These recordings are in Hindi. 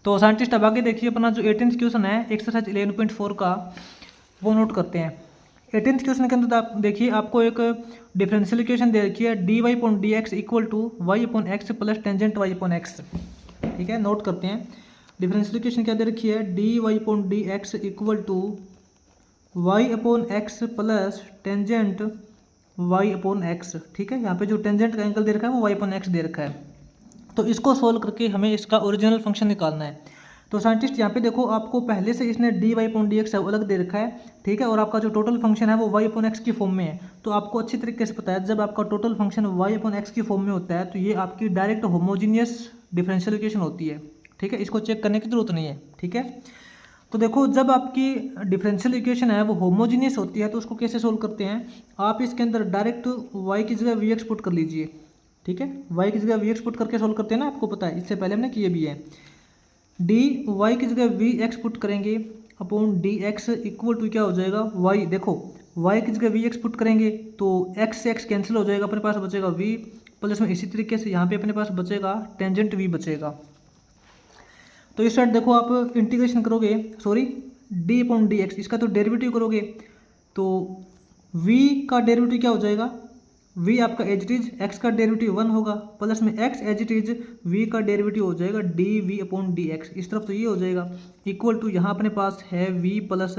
तो साइंटिस्ट अब आगे देखिए अपना जो 18th क्वेश्चन है एक्सरसाइज 11.4 का, वो नोट करते हैं। 18th क्वेश्चन के अंदर आप देखिए आपको एक डिफरेंशियल इक्वेशन दे रखी है dy upon D x equal to y upon x plus tangent y upon x. ठीक है, नोट करते हैं। डिफरेंशियल इक्वेशन क्या दे रखी है, dy upon D x equal to y upon x plus tangent y upon x. ठीक है, यहाँ पे जो टेंजेंट का एंगल दे रखा है वो वाई अपॉन एक्स दे रखा है। तो इसको सोल्व करके हमें इसका ओरिजिनल फंक्शन निकालना है। तो साइंटिस्ट यहाँ पे देखो आपको पहले से इसने d y upon D x अलग दे रखा है। ठीक है, और आपका जो टोटल फंक्शन है वो वाई अपॉन एक्स की फॉर्म में है। तो आपको अच्छी तरीके से पता है जब आपका total function y upon x की फॉर्म में होता है तो ये आपकी डायरेक्ट होमोजीनियस डिफरेंशियल इक्वेशन होती है। ठीक है, इसको चेक करने की जरूरत नहीं है। ठीक है, तो देखो जब आपकी डिफरेंशियल इक्वेशन है वो होमोजीनियस होती है तो उसको कैसे सोल्व करते हैं, आप इसके अंदर डायरेक्ट वाई की जगह वी एक्स पुट कर लीजिए। ठीक है, वाई की जगह वी एक्स पुट करके सोल्व करते हैं ना, आपको पता है, इससे पहले हमने किए भी है। डी वाई की जगह वी एक्स पुट करेंगे upon D x equal to क्या हो जाएगा वाई। देखो वाई की जगह वी एक्स पुट करेंगे तो एक्स से एक्स कैंसिल हो जाएगा, अपने पास बचेगा वी प्लस में इसी तरीके से यहाँ पे अपने पास बचेगा टेंजेंट वी बचेगा। तो इस साइड देखो आप इंटीग्रेशन करोगे, sorry D upon D x, इसका तो डेरिवेटिव करोगे तो v का डेरिवेटिव क्या हो जाएगा, v आपका एज इट इज एक्स का डेरिवेटिव 1 होगा प्लस में x as it is v का डेरिवेटिव हो जाएगा d we upon D x. इस तरफ तो ये हो जाएगा इक्वल टू यहाँ अपने पास है v प्लस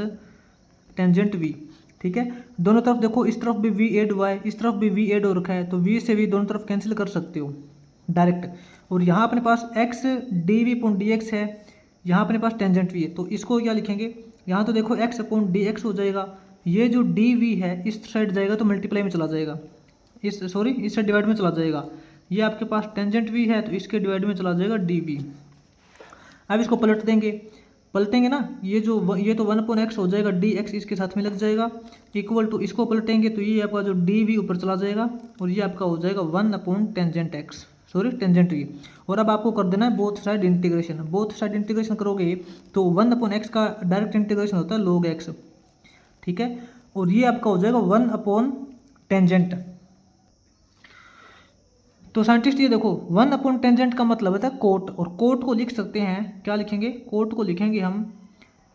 टेंजेंट v। ठीक है, दोनों तरफ देखो, इस तरफ भी v एड हुआ है, इस तरफ भी v एड हो रखा है, तो v से v दोनों तरफ कैंसिल कर सकते हो डायरेक्ट। और यहाँ अपने पास x d we upon D x है, यहाँ अपने पास टेंजेंट v है, तो इसको क्या लिखेंगे, यहाँ तो देखो x अपॉन डी एक्स हो जाएगा, ये जो डी वी है इस साइड जाएगा तो मल्टीप्लाई में चला जाएगा, इस साइड डिवाइड में चला जाएगा। ये आपके पास टेंजेंट v है तो इसके डिवाइड में चला जाएगा डी वी। अब इसको पलटेंगे ना, ये तो 1 अपॉन एक्स हो जाएगा, डी एक्स इसके साथ में लग जाएगा इक्वल टू, इसको पलटेंगे तो ये आपका जो डी वी ऊपर चला जाएगा और ये आपका हो जाएगा 1 upon tangent x, tangent v. और अब आपको कर देना है both side integration. Both side integration करोगे तो 1 अपॉन एक्स का डायरेक्ट इंटीग्रेशन होता है log एक्स। ठीक है, और ये आपका हो जाएगा 1 अपॉन टेंजेंट। तो साइंटिस्ट ये देखो 1 अपॉन टेंजेंट का मतलब होता है कोट, और कोट को लिख सकते हैं, क्या लिखेंगे, कोट को लिखेंगे हम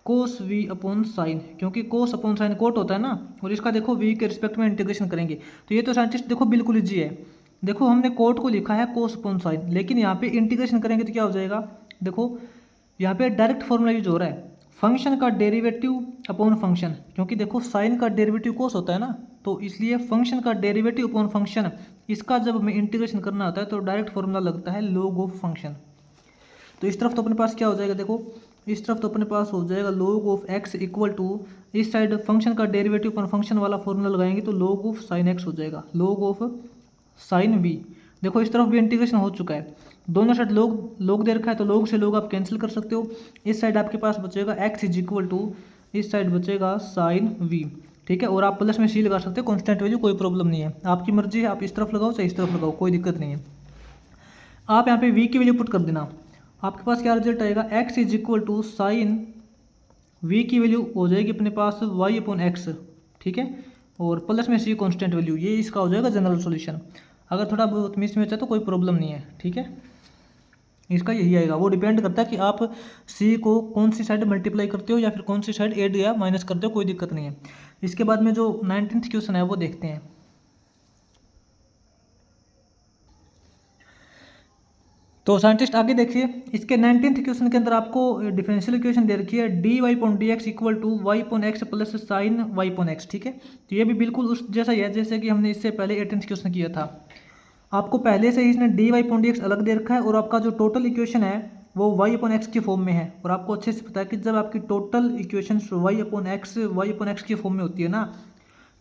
कोस वी अपॉन साइन, क्योंकि कोस अपॉन साइन कोट होता है ना, और इसका देखो वी के रिस्पेक्ट में इंटीग्रेशन करेंगे। तो ये तो साइंटिस्ट देखो बिल्कुल ईजी है। देखो हमने कोट को लिखा है कोस अपॉन साइन, लेकिन यहाँ पे इंटीग्रेशन करेंगे तो क्या हो जाएगा, देखो यहाँ पे डायरेक्ट फॉर्मूला यूज हो रहा है, फंक्शन का डेरिवेटिव अपॉन फंक्शन, क्योंकि देखो साइन का डेरिवेटिव कोस होता है ना, तो इसलिए फंक्शन का डेरिवेटिव अपॉन फंक्शन, इसका जब हमें इंटीग्रेशन करना होता है तो डायरेक्ट फॉर्मूला लगता है log ऑफ फंक्शन। तो इस तरफ तो अपने पास क्या हो जाएगा, देखो इस तरफ तो अपने पास हो जाएगा log of x equal to, इस साइड फंक्शन का डेरिवेटिव अपॉन फंक्शन वाला फॉर्मूला लगाएंगे तो log ऑफ साइन x हो जाएगा, log ऑफ साइन v। देखो इस तरफ भी इंटीग्रेशन हो चुका है, दोनों साइड log दे रखा है तो log से log आप कैंसिल कर सकते हो। इस साइड आपके पास बचेगा x इज इक्वल टू, इस साइड बचेगा साइन v। ठीक है, और आप प्लस में सी लगा सकते हो, कांस्टेंट वैल्यू, कोई प्रॉब्लम नहीं है, आपकी मर्जी है, आप इस तरफ लगाओ चाहे इस तरफ लगाओ, कोई दिक्कत नहीं है। आप यहाँ पे v की वैल्यू पुट कर देना, आपके पास क्या रिजल्ट आएगा, x is equal to sine v की वैल्यू हो जाएगी अपने पास y अपॉन एक्स। ठीक है, और प्लस में सी कांस्टेंट वैल्यू, ये इसका हो जाएगा जनरल सॉल्यूशन। अगर थोड़ा बहुत मिस में है तो कोई प्रॉब्लम नहीं है। ठीक है, इसका यही आएगा, वो डिपेंड करता है कि आप सी को कौन सी साइड मल्टीप्लाई करते हो या फिर कौन सी साइड ऐड या माइनस करते हो, कोई दिक्कत नहीं है। इसके बाद में जो 19th क्वेश्चन है वो देखते हैं। तो साइंटिस्ट आगे देखिए, इसके 19th क्वेश्चन के अंदर आपको डिफरेंशियल इक्वेशन दे रखी है d y upon d x equal to y upon x plus sine y upon x. ठीक है, तो ये भी बिल्कुल उस जैसा ही है जैसे कि हमने इससे पहले 18th क्वेश्चन किया था। आपको पहले से ही इसने d y upon d x अलग दे रखा है और आपका जो टोटल इक्वेशन है वो वाई अपॉन एक्स की फॉर्म में है। और आपको अच्छे से पता है कि जब आपकी total equation y upon x की फॉर्म में होती है ना,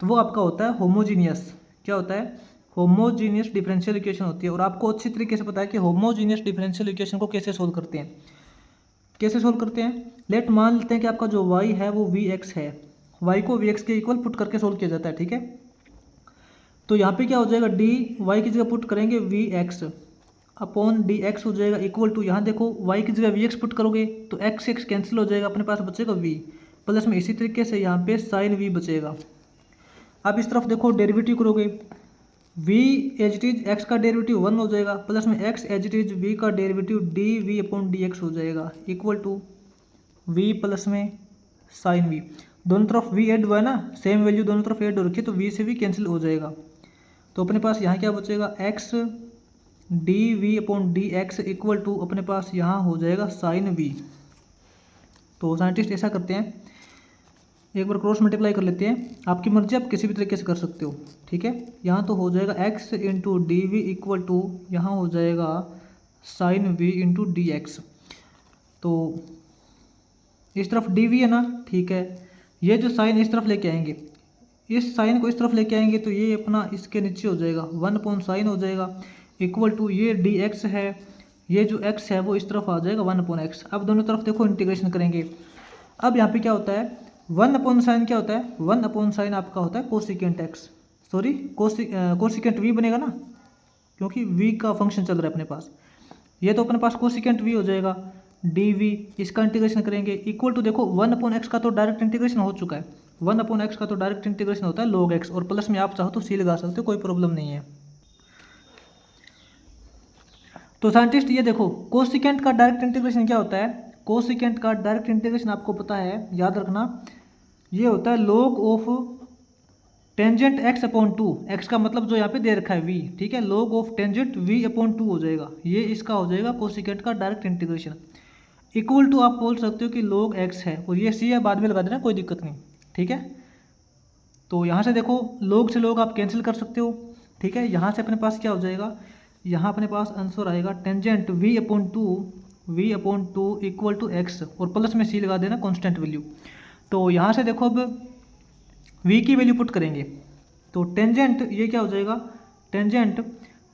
तो वो आपका होता है होमोजीनियस। क्या होता है, होमोजीनियस डिफरेंशियल इक्वेशन होती है। और आपको अच्छी तरीके से पता है कि होमोजीनियस डिफरेंशियल इक्वेशन को कैसे सोल्व करते हैं। कैसे सोल्व करते हैं, लेट मान लेते हैं कि आपका जो y है वो वी एक्स है, y को वी एक्स के इक्वल पुट करके सोल्व किया जाता है। ठीक है, तो यहाँ पे क्या हो जाएगा, डी वाई की जगह पुट करेंगे v x upon D x हो जाएगा इक्वल टू, यहाँ देखो y की जगह वी एक्स पुट करोगे तो x x कैंसिल हो जाएगा, अपने पास बचेगा v प्लस में इसी तरीके से यहाँ पे साइन v बचेगा। अब इस तरफ देखो डेरिवेटिव करोगे, V as it is x का डेरिवेटिव 1 हो जाएगा, प्लस में X as it is V का derivative D we upon D x हो जाएगा, इक्वल टू वी प्लस में साइन वी। दोनों तरफ वी ऐड हुआ है ना, सेम वैल्यू दोनों तरफ ऐड हो रखी है, तो वी से भी कैंसिल हो जाएगा। तो अपने पास यहाँ क्या बचेगा, x d we upon D x equal to अपने पास यहाँ हो जाएगा साइन वी। तो साइंटिस्ट ऐसा करते हैं, एक बार क्रॉस मल्टीप्लाई कर लेते हैं, आपकी मर्जी, आप किसी भी तरीके से कर सकते हो, ठीक है। यहाँ तो हो जाएगा x into d v equal to यहाँ हो जाएगा sine v into d x. तो इस तरफ डी वी है ना, ठीक है, ये जो साइन इस तरफ लेके आएंगे, इस साइन को इस तरफ लेके आएंगे तो ये अपना इसके नीचे हो जाएगा 1/sin हो जाएगा, इक्वल टू ये डी एक्स है, ये जो एक्स है वो इस तरफ आ जाएगा 1/x। अब दोनों तरफ देखो इंटीग्रेशन करेंगे। अब यहाँ पे क्या होता है, 1/sin क्या होता है, 1/sin आपका होता है cosecant x, sorry cosecant v बनेगा ना, क्योंकि वी का फंक्शन चल रहा है अपने पास। ये तो अपने पास कोसिकेंट वी हो जाएगा, डी वी, इसका इंटीग्रेशन करेंगे, इक्वल टू देखो 1/x का तो डायरेक्ट इंटीग्रेशन हो चुका है, 1/x का तो डायरेक्ट इंटीग्रेशन होता है log x, और प्लस में आप चाहो तो सी लगा सकते हो, कोई प्रॉब्लम नहीं है। तो साइंटिस्ट ये देखो कोसिकेंट का डायरेक्ट इंटीग्रेशन क्या होता है, कोसिकेंट का डायरेक्ट इंटीग्रेशन आपको पता है, याद रखना, ये होता है log of tangent x upon 2, x का मतलब जो यहाँ पे दे रखा है v, ठीक है, log of tangent v upon 2 हो जाएगा, ये इसका हो जाएगा कोसिकेंट का डायरेक्ट इंटीग्रेशन। इक्वल टू आप बोल सकते हो कि log x है, और ये c है, बाद में लगा देना, कोई दिक्कत नहीं, ठीक है। तो यहाँ से देखो log से log आप कैंसिल कर सकते हो, ठीक है। यहाँ से अपने पास क्या हो जाएगा, यहाँ अपने पास आंसर आएगा tangent v upon two equal to x, और प्लस में सी लगा देना कॉन्स्टेंट वैल्यू। तो यहाँ से देखो अब v की वैल्यू पुट करेंगे, तो टेंजेंट ये क्या हो जाएगा, टेंजेंट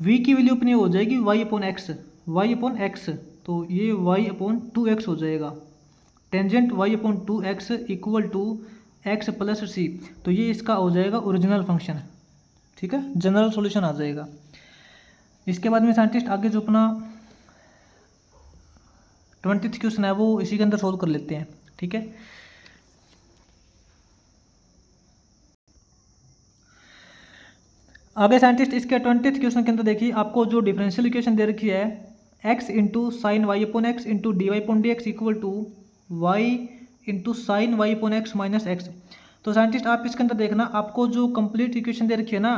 v की वैल्यू अपनी हो जाएगी y अपॉन एक्स, तो ये y अपॉन 2x हो जाएगा, tangent y upon 2x equal to x plus C. तो ये इसका हो जाएगा ओरिजिनल फंक्शन, ठीक है, जनरल सॉल्यूशन आ जाएगा। इसके बाद में साइंटिस्ट आगे जो अपना 20th क्वेश्चन है वो इसी के अंदर सोल्व कर लेते हैं, ठीक है। आगे साइंटिस्ट इसके 20th क्वेश्चन के अंदर देखिए, आपको जो डिफरेंशियल इक्वेशन दे रखी है x into sine y upon x into d y upon D x equal to y into sine y upon x minus x. तो साइंटिस्ट आप इसके अंदर देखना, आपको जो कंप्लीट इक्वेशन दे रखी है ना,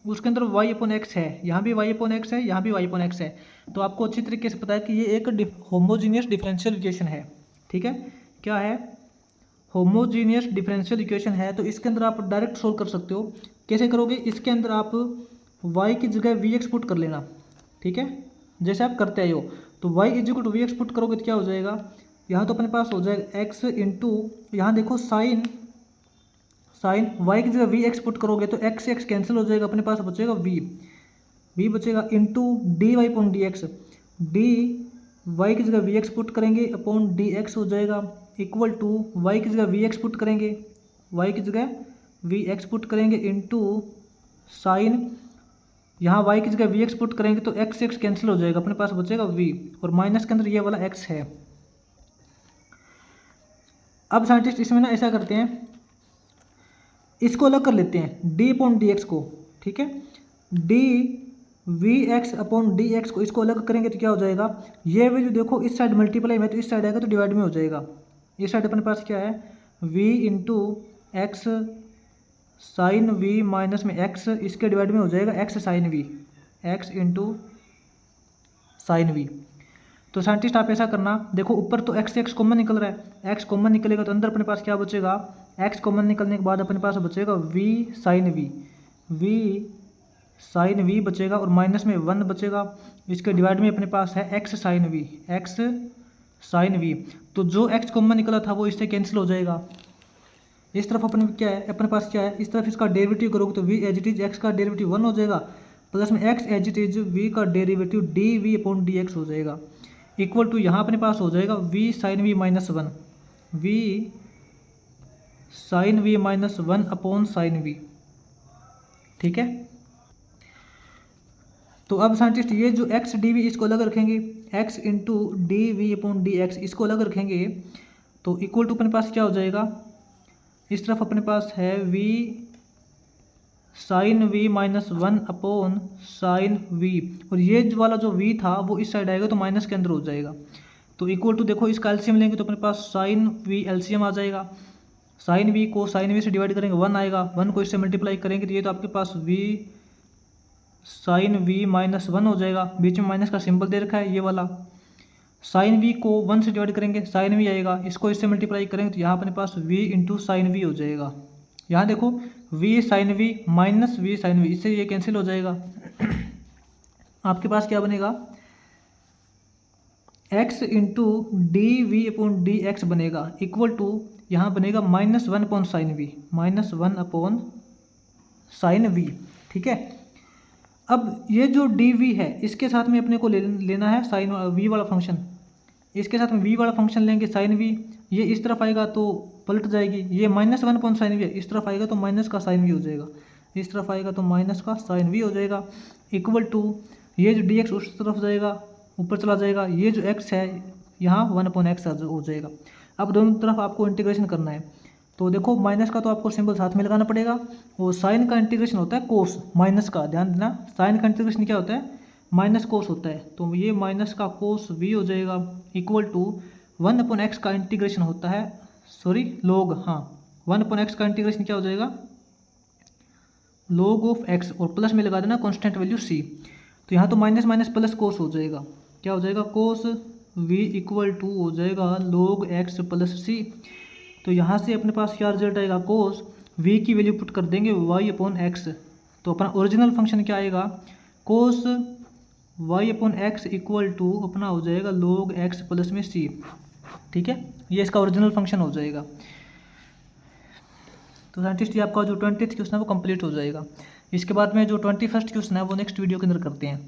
उसके अंदर y अपॉन एक्स है, यहाँ भी y अपॉन एक्स है, यहाँ भी y अपॉन एक्स है। तो आपको अच्छी तरीके से पता है कि ये एक होमोजीनियस डिफरेंशियल इक्वेशन है, ठीक है, क्या है, होमोजीनियस डिफरेंशियल इक्वेशन है। तो इसके अंदर आप डायरेक्ट सोल्व कर सकते हो। कैसे करोगे, इसके अंदर आप y की जगह वी एक्स पुट कर लेना, ठीक है, जैसे आप करते आए हो। तो y equal to v x put करोगे तो क्या हो जाएगा, यहाँ तो अपने पास हो जाएगा x इंटू, यहाँ देखो साइन y की जगह वी एक्स पुट करोगे तो x से x कैंसिल हो जाएगा, अपने पास बचेगा v बचेगा into d y upon D x, d y की जगह वी एक्स पुट करेंगे अपॉन डी एक्स हो जाएगा, इक्वल टू वाई की जगह वी एक्स पुट करेंगे, वाई की जगह वी एक्स पुट करेंगे इंटू साइन, यहाँ y की जगह वी एक्स पुट करेंगे तो x से x कैंसिल हो जाएगा, अपने पास बचेगा v, और माइनस के अंदर ये वाला x है। अब साइंटिस्ट इसमें ना ऐसा करते हैं, इसको अलग कर लेते हैं d अपॉन डी एक्स को, ठीक है, d v x upon D x को इसको अलग करेंगे तो क्या हो जाएगा, ये वैल्यू देखो इस साइड मल्टीप्लाई में, तो इस साइड आएगा तो डिवाइड में हो जाएगा। इस साइड अपने पास क्या है, v into x sine v minus में x, इसके डिवाइड में हो जाएगा x sine v, x into sine v। तो साइंटिस्ट आप ऐसा करना, देखो ऊपर तो x से x कॉमन निकल रहा है, x कॉमन निकलेगा तो अंदर अपने पास क्या बचेगा, x कॉमन निकलने के बाद अपने पास बचेगा v साइन v बचेगा, और माइनस में 1 बचेगा, इसके डिवाइड में अपने पास है x साइन v। तो जो x कॉमन निकला था वो इससे कैंसिल हो जाएगा। इस तरफ अपने क्या है, अपने पास क्या है, इस तरफ इसका डेरिवेटिव करोगे तो v as it is x का डेरिवेटिव 1 हो जाएगा, प्लस में x as it is v का derivative D we upon D x हो जाएगा, इक्वल टू यहाँ अपने पास हो जाएगा v sine v minus 1, v sine v minus 1 upon sine v, ठीक है। तो अब साइंटिस्ट ये जो x डी वी इसको अलग रखेंगे, x into d we upon D x इसको अलग रखेंगे, तो इक्वल टू अपने पास क्या हो जाएगा, इस तरफ अपने पास है v sine v minus 1 upon sine v, और ये वाला जो वी था वो इस साइड आएगा तो माइनस के अंदर हो जाएगा। तो इक्वल टू देखो इसका एलसीएम लेंगे तो अपने पास साइन वी एलसीएम आ जाएगा। साइन वी को साइन वी से डिवाइड करेंगे 1 आएगा, 1 को इससे मल्टीप्लाई करेंगे तो ये तो आपके पास वी साइन वी माइनस 1 हो जाएगा। बीच में माइनस का सिंबल दे रखा है ये वाला। साइन वी को 1 से डिवाइड करेंगे साइन वी आएगा, इसको इससे मल्टीप्लाई करेंगे तो यहाँ अपने पास वी इंटू साइन वी हो जाएगा। यहाँ देखो v sine v minus v sine v, इससे ये कैंसिल हो जाएगा। आपके पास क्या बनेगा, x into d we upon D x बनेगा इक्वल टू यहाँ बनेगा -1 upon sine v, -1 upon sine v. ठीक है, अब ये जो डी वी है इसके साथ में अपने को लेना है साइन वी वाला फंक्शन, इसके साथ में वी वाला फंक्शन लेंगे साइन वी, ये इस तरफ आएगा तो पलट जाएगी, ये -1 अपॉन साइन वी है, इस तरफ आएगा तो माइनस का साइन वी हो जाएगा, इस तरफ आएगा तो माइनस का साइन वी हो जाएगा इक्वल टू ये जो डी एक्स उस तरफ जाएगा ऊपर चला जाएगा, ये जो x है यहाँ 1 अपॉन एक्स हो जाएगा। अब दोनों तरफ आपको इंटीग्रेशन करना है, तो देखो माइनस का तो आपको सिंबल साथ में लगाना पड़ेगा, वो साइन का इंटीग्रेशन होता है कोस, माइनस का ध्यान देना, साइन का इंटीग्रेशन क्या होता है, माइनस कोस होता है, तो ये माइनस का कोस v हो जाएगा इक्वल टू 1 अपॉन एक्स का इंटीग्रेशन होता है, सॉरी लॉग, हाँ 1 अपॉन एक्स का इंटीग्रेशन क्या हो जाएगा, लॉग ऑफ एक्स, और प्लस में लगा देना कॉन्स्टेंट वैल्यू c, तो यहाँ तो माइनस माइनस प्लस कोस हो जाएगा, क्या हो जाएगा कोस v इक्वल टू हो जाएगा log x प्लस c। तो यहाँ से अपने पास क्या रिजल्ट आएगा, कोस v की वैल्यू पुट कर देंगे y अपॉन एक्स, तो अपना ओरिजिनल फंक्शन क्या आएगा, cos y upon x equal to अपना हो जाएगा log x प्लस में c। ठीक है, ये इसका ओरिजिनल फंक्शन हो जाएगा। तो साइंटिस्ट ये आपका जो 20th क्वेश्चन है वो कंप्लीट हो जाएगा। इसके बाद में जो 21st क्वेश्चन है वो नेक्स्ट वीडियो के अंदर करते हैं।